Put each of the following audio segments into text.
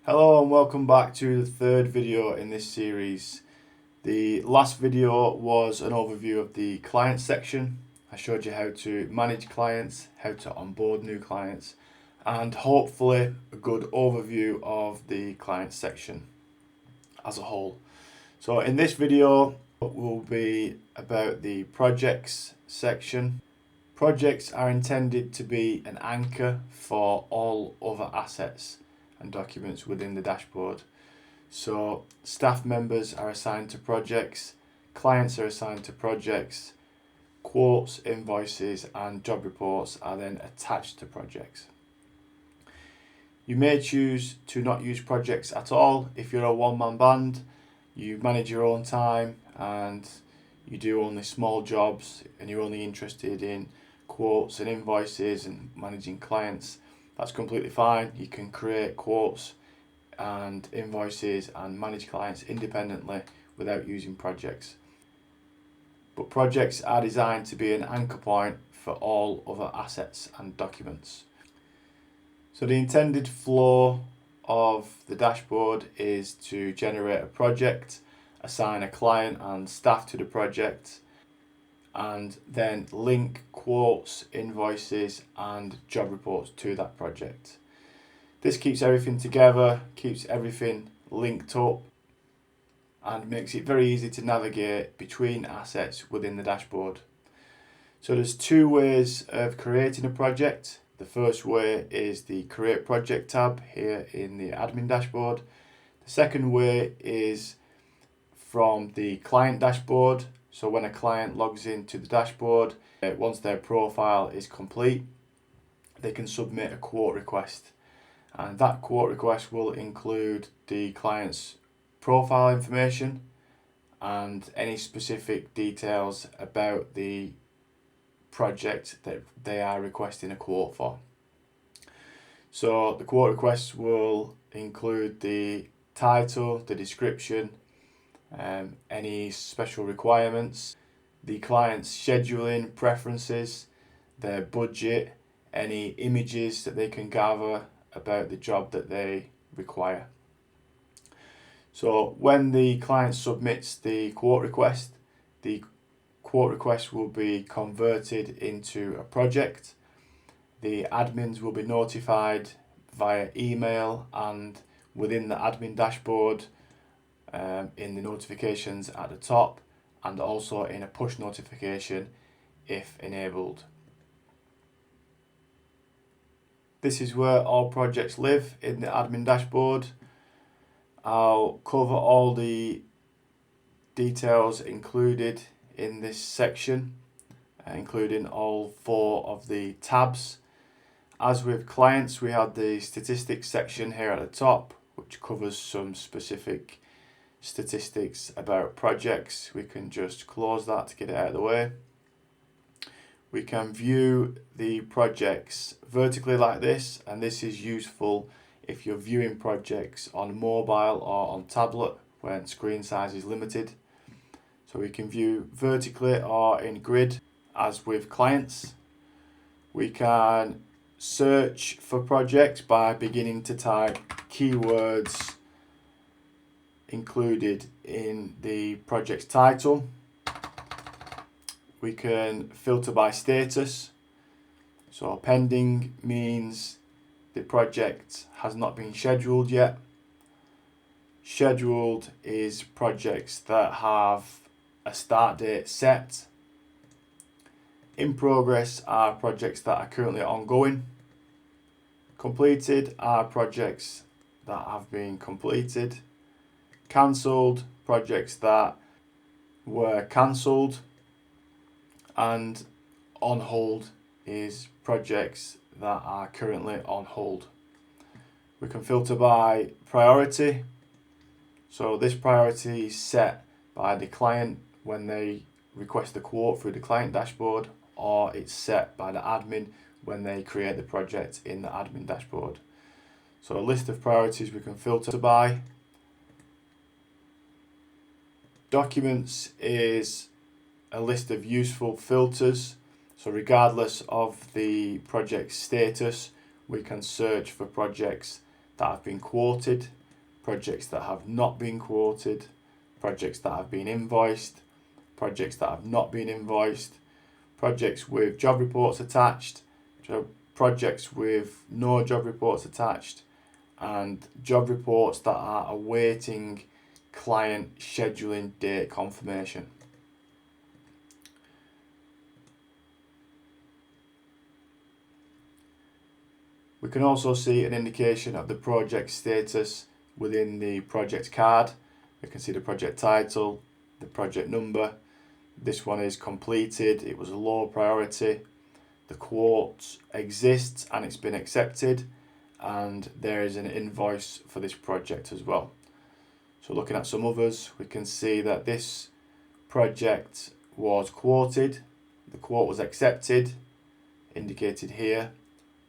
Hello and welcome back to the third video in this series. The last video was an overview of the client section. I showed you how to manage clients, how to onboard new clients, and hopefully a good overview of the client section as a whole. So in this video will be about the projects section. Projects are intended to be an anchor for all other assets and documents within the dashboard. So staff members are assigned to projects, clients are assigned to projects, quotes, invoices and job reports are then attached to projects. You may choose to not use projects at all. If you're a one-man band, you manage your own time and you do only small jobs and you're only interested in quotes and invoices and managing clients, that's completely fine. You can create quotes and invoices and manage clients independently without using projects. But projects are designed to be an anchor point for all other assets and documents. So the intended flow of the dashboard is to generate a project, assign a client and staff to the project, and then link quotes, invoices and job reports to that project. This keeps everything together, keeps everything linked up and makes it very easy to navigate between assets within the dashboard. So there's two ways of creating a project. The first way is the Create Project tab here in the admin dashboard. The second way is from the client dashboard. So when a client logs into the dashboard, once their profile is complete, they can submit a quote request. And that quote request will include the client's profile information and any specific details about the project that they are requesting a quote for. So the quote request will include the title, the description, any special requirements, the client's scheduling preferences, their budget, any images that they can gather about the job that they require. So when the client submits the quote request will be converted into a project. The admins will be notified via email and within the admin dashboard, in the notifications at the top, and also in a push notification if enabled. This is where all projects live in the admin dashboard. I'll cover all the details included in this section, including all 4 of the tabs. As with clients, we have the statistics section here at the top, which covers some specific statistics about projects. We can just close that to get it out of the way. We can view the projects vertically like this, and this is useful if you're viewing projects on mobile or on tablet when screen size is limited. So we can view vertically or in grid as with clients. We can search for projects by beginning to type keywords included in the project's title. We can filter by status. So pending means the project has not been scheduled yet. Scheduled is projects that have a start date set. In progress are projects that are currently ongoing. Completed are projects that have been completed. Cancelled, projects that were cancelled. And on hold is projects that are currently on hold. We can filter by priority. So this priority is set by the client when they request a quote through the client dashboard, or it's set by the admin when they create the project in the admin dashboard. So a list of priorities we can filter by. Documents is a list of useful filters. So regardless of the project status, we can search for projects that have been quoted, projects that have not been quoted, projects that have been invoiced, projects that have not been invoiced, projects with job reports attached, projects with no job reports attached, and job reports that are awaiting client scheduling date confirmation. We can also see an indication of the project status within the project card. We can see the project title, the project number. This one is completed, it was a low priority. The quote exists and it's been accepted, and there is an invoice for this project as well. So looking at some others, we can see that this project was quoted, the quote was accepted, indicated here,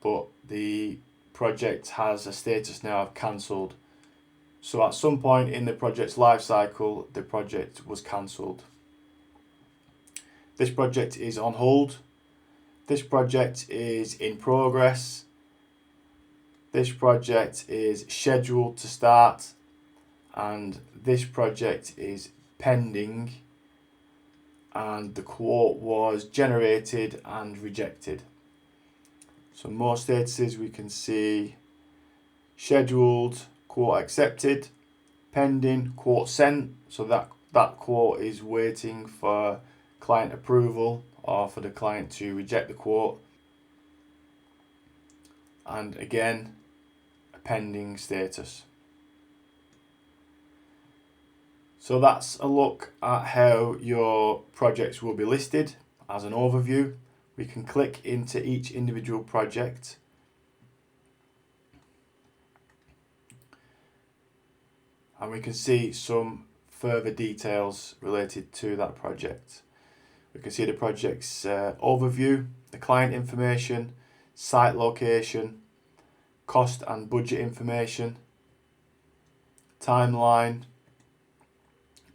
but the project has a status now of cancelled. So at some point in the project's life cycle, the project was cancelled. This project is on hold. This project is in progress. This project is scheduled to start, and this project is pending, and the quote was generated and rejected. So more statuses we can see: scheduled, quote accepted, pending, quote sent. So that quote is waiting for client approval or for the client to reject the quote, and again a pending status. So that's a look at how your projects will be listed as an overview. We can click into each individual project and we can see some further details related to that project. We can see the project's overview, the client information, site location, cost and budget information, timeline.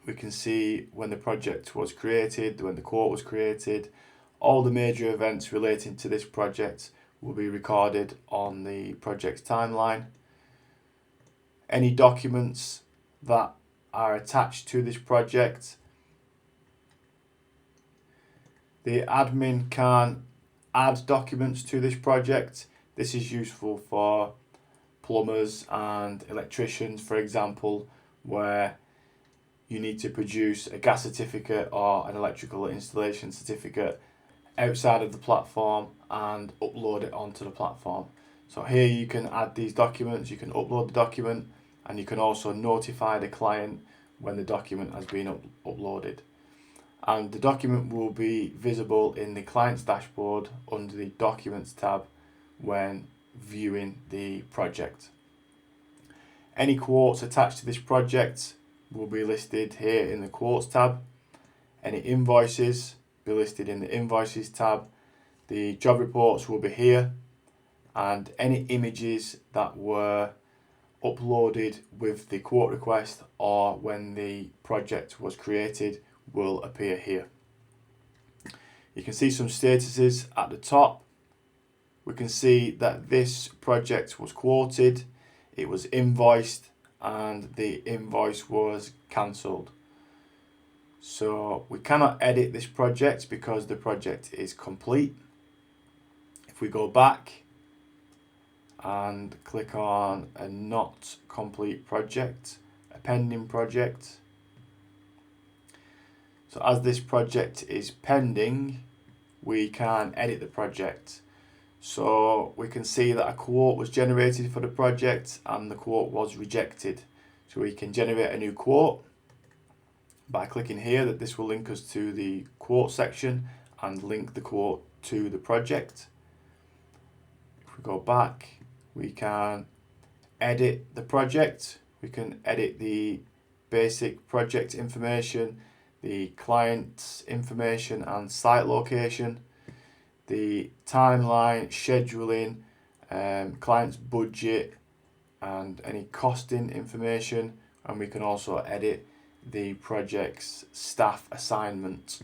We can see when the project was created, when the quote was created. All the major events relating to this project will be recorded on the project's timeline. Any documents that are attached to this project. The admin can add documents to this project. This is useful for plumbers and electricians, for example, where you need to produce a gas certificate or an electrical installation certificate outside of the platform and upload it onto the platform. So here you can add these documents, you can upload the document, and you can also notify the client when the document has been uploaded. And the document will be visible in the client's dashboard under the Documents tab when viewing the project. Any quotes attached to this project will be listed here in the Quotes tab. Any invoices will be listed in the Invoices tab. The job reports will be here, and any images that were uploaded with the quote request or when the project was created will appear here. You can see some statuses at the top. We can see that this project was quoted, it was invoiced, and the invoice was cancelled. So we cannot edit this project because the project is complete. If we go back and click on a not complete project, a pending project. So as this project is pending, we can edit the project. So we can see that a quote was generated for the project and the quote was rejected. So we can generate a new quote by clicking here. That this will link us to the quote section and link the quote to the project. If we go back, we can edit the project. We can edit the basic project information, the client's information and site location, the timeline, scheduling, client's budget, and any costing information, and we can also edit the project's staff assignment.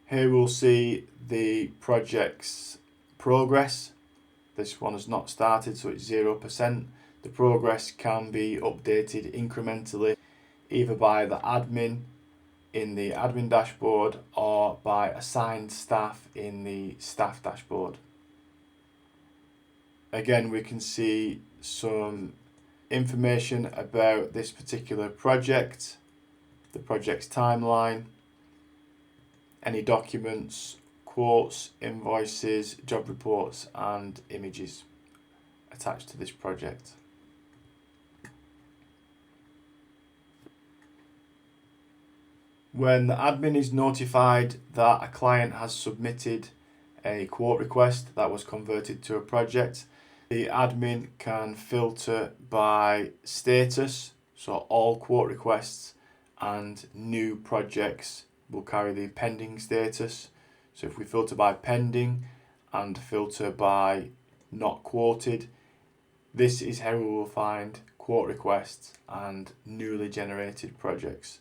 Here we'll see the project's progress. This one has not started, so it's 0%. The progress can be updated incrementally, either by the admin in the admin dashboard or by assigned staff in the staff dashboard. Again, we can see some information about this particular project, the project's timeline, any documents, quotes, invoices, job reports and images attached to this project. When the admin is notified that a client has submitted a quote request that was converted to a project, the admin can filter by status, so all quote requests and new projects will carry the pending status. So if we filter by pending and filter by not quoted, this is how we will find quote requests and newly generated projects.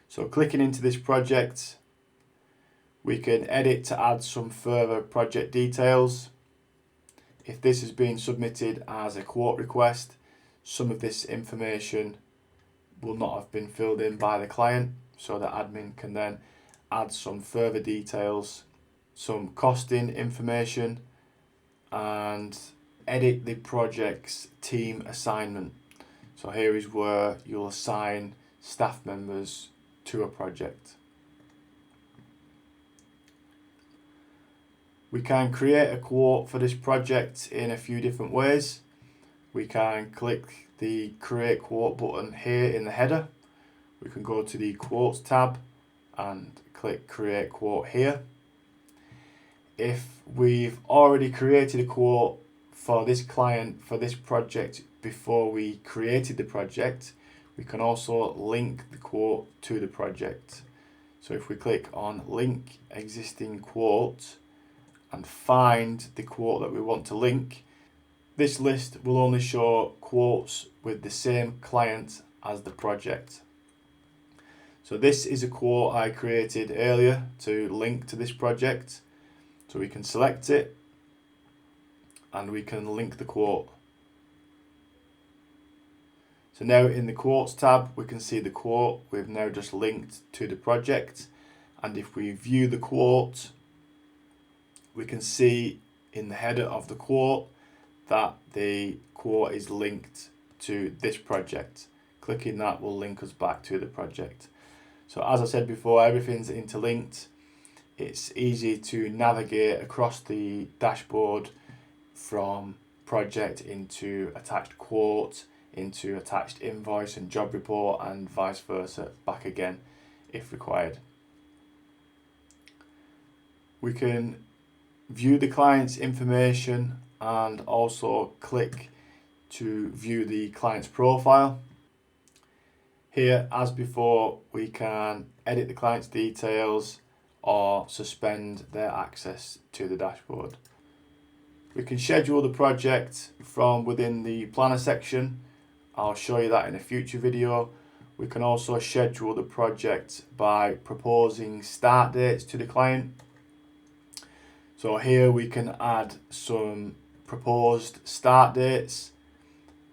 So clicking into this project, we can edit to add some further project details. If this has been submitted as a quote request, some of this information will not have been filled in by the client, so the admin can then add some further details, some costing information, and edit the project's team assignment. So here is where you'll assign staff members to a project. We can create a quote for this project in a few different ways. We can click the create quote button here in the header. We can go to the quotes tab and click create quote here. If we've already created a quote for this client for this project before we created the project, we can also link the quote to the project. So if we click on link existing quote and find the quote that we want to link, this list will only show quotes with the same client as the project. So this is a quote I created earlier to link to this project. So we can select it and we can link the quote. So now in the quotes tab, we can see the quote we've now just linked to the project. And if we view the quote, we can see in the header of the quote that the quote is linked to this project. Clicking that will link us back to the project. So as I said before, everything's interlinked. It's easy to navigate across the dashboard from project into attached quote, into attached invoice and job report, and vice versa, back again if required. We can view the client's information and also click to view the client's profile. Here, as before, we can edit the client's details or suspend their access to the dashboard. We can schedule the project from within the planner section. I'll show you that in a future video. We can also schedule the project by proposing start dates to the client. So here we can add some proposed start dates.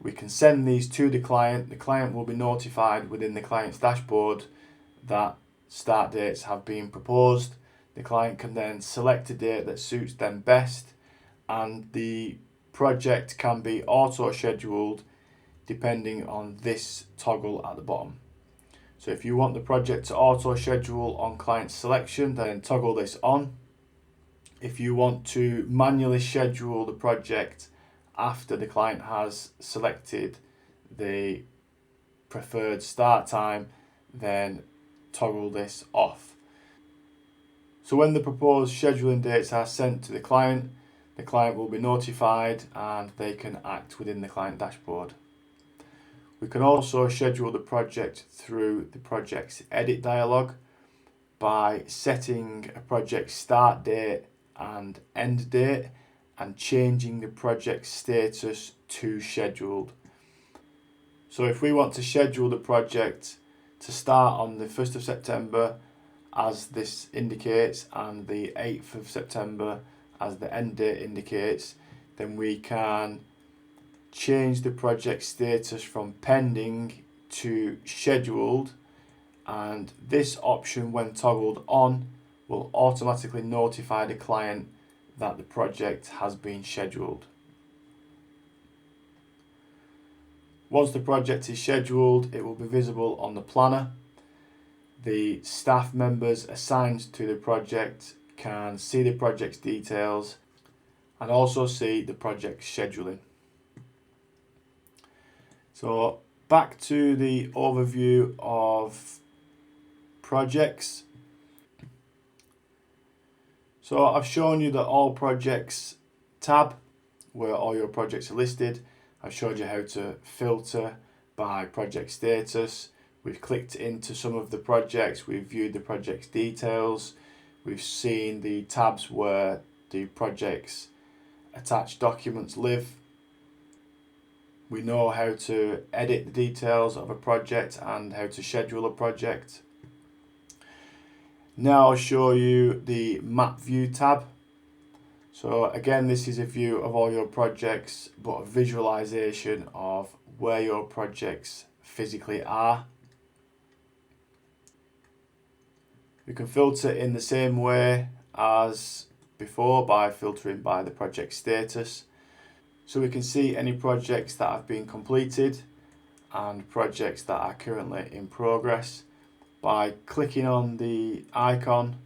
We can send these to the client. The client will be notified within the client's dashboard that start dates have been proposed. The client can then select a date that suits them best, and the project can be auto scheduled depending on this toggle at the bottom. So if you want the project to auto schedule on client selection, then toggle this on. If you want to manually schedule the project after the client has selected the preferred start time, then toggle this off. So when the proposed scheduling dates are sent to the client will be notified and they can act within the client dashboard. We can also schedule the project through the project's edit dialog by setting a project start date and end date and changing the project status to scheduled. So if we want to schedule the project to start on the 1st of September as this indicates, and the 8th of September as the end date indicates, then we can change the project status from pending to scheduled, and this option, when toggled on, will automatically notify the client that the project has been scheduled. Once the project is scheduled, it will be visible on the planner. The staff members assigned to the project can see the project's details and also see the project scheduling. So back to the overview of projects. So I've shown you the All Projects tab where all your projects are listed. I've showed you how to filter by project status. We've clicked into some of the projects, we've viewed the project's details, we've seen the tabs where the project's attached documents live. We know how to edit the details of a project and how to schedule a project. Now I'll show you the map view tab. So again, this is a view of all your projects, but a visualization of where your projects physically are. We can filter in the same way as before by filtering by the project status. So we can see any projects that have been completed and projects that are currently in progress. By clicking on the icon,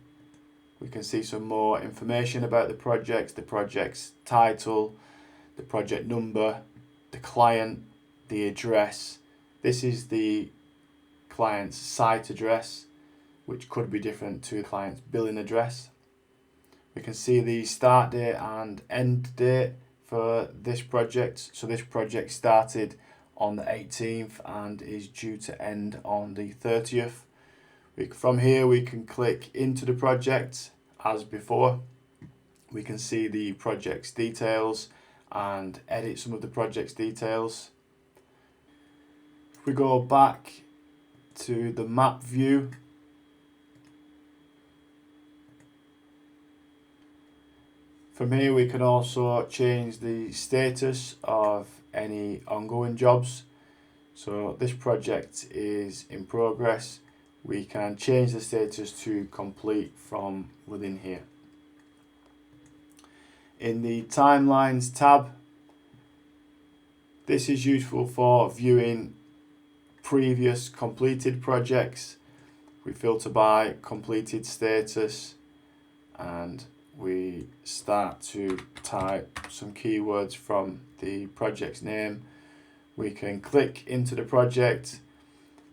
we can see some more information about the project's title, the project number, the client, the address. This is the client's site address, which could be different to the client's billing address. We can see the start date and end date for this project. So this project started on the 18th and is due to end on the 30th. From here we can click into the project as before. We can see the project's details and edit some of the project's details. If we go back to the map view, from here we can also change the status of any ongoing jobs. So this project is in progress. We can change the status to complete from within here. In the timelines tab, this is useful for viewing previous completed projects. We filter by completed status and we start to type some keywords from the project's name. We can click into the project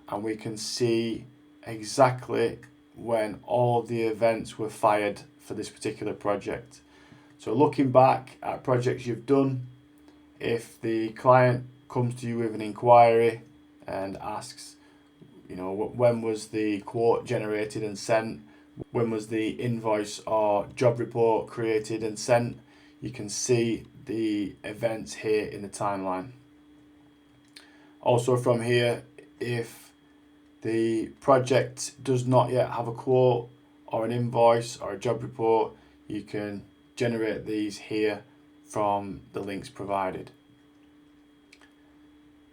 and we can see exactly when all the events were fired for this particular project. So looking back at projects you've done, if the client comes to you with an inquiry and asks, when was the quote generated and sent, when was the invoice or job report created and sent, you can see the events here in the timeline. Also from here, if the project does not yet have a quote or an invoice or a job report, you can generate these here from the links provided.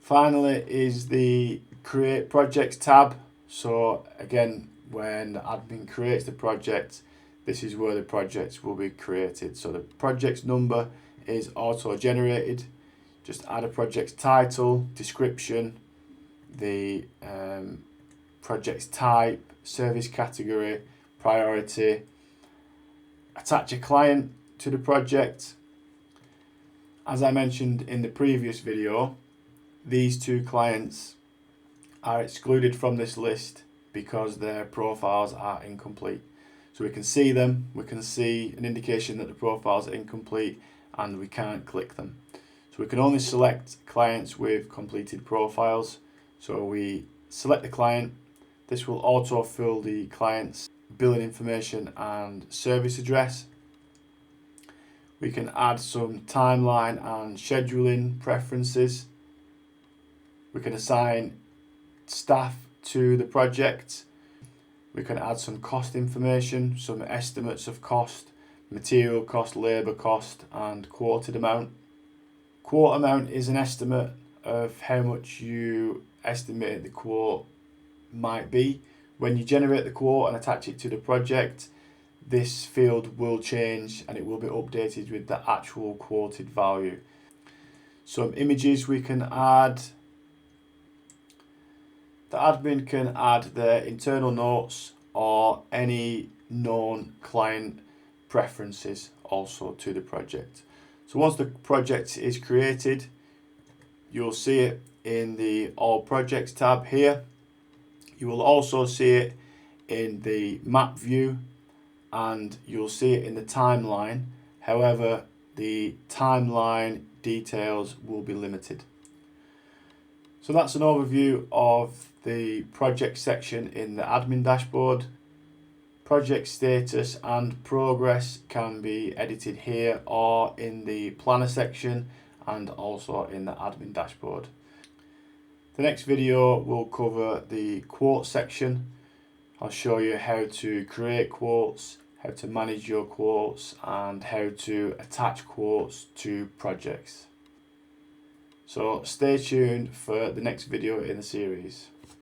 Finally is the Create Projects tab. So again, when the admin creates the project, this is where the projects will be created. So the project's number is auto-generated. Just add a project's title, description, the project's type, service category, priority, attach a client to the project. As I mentioned in the previous video, these two clients are excluded from this list because their profiles are incomplete. So we can see them, we can see an indication that the profiles are incomplete and we can't click them. So we can only select clients with completed profiles. So we select the client. This will auto-fill the client's billing information and service address. We can add some timeline and scheduling preferences. We can assign staff to the project. We can add some cost information, some estimates of cost material cost, labour cost and quoted amount. Quote amount is an estimate of how much you estimate the quote might be. When you generate the quote and attach it to the project, this field will change and it will be updated with the actual quoted value. Some images we can add. The admin can add their internal notes or any known client preferences also to the project. So once the project is created, you'll see it in the All Projects tab here. You will also see it in the map view and you'll see it in the timeline. However, the timeline details will be limited. So that's an overview of the project section in the admin dashboard. Project status and progress can be edited here or in the planner section and also in the admin dashboard. The next video will cover the quote section. I'll show you how to create quotes, how to manage your quotes and how to attach quotes to projects. So stay tuned for the next video in the series.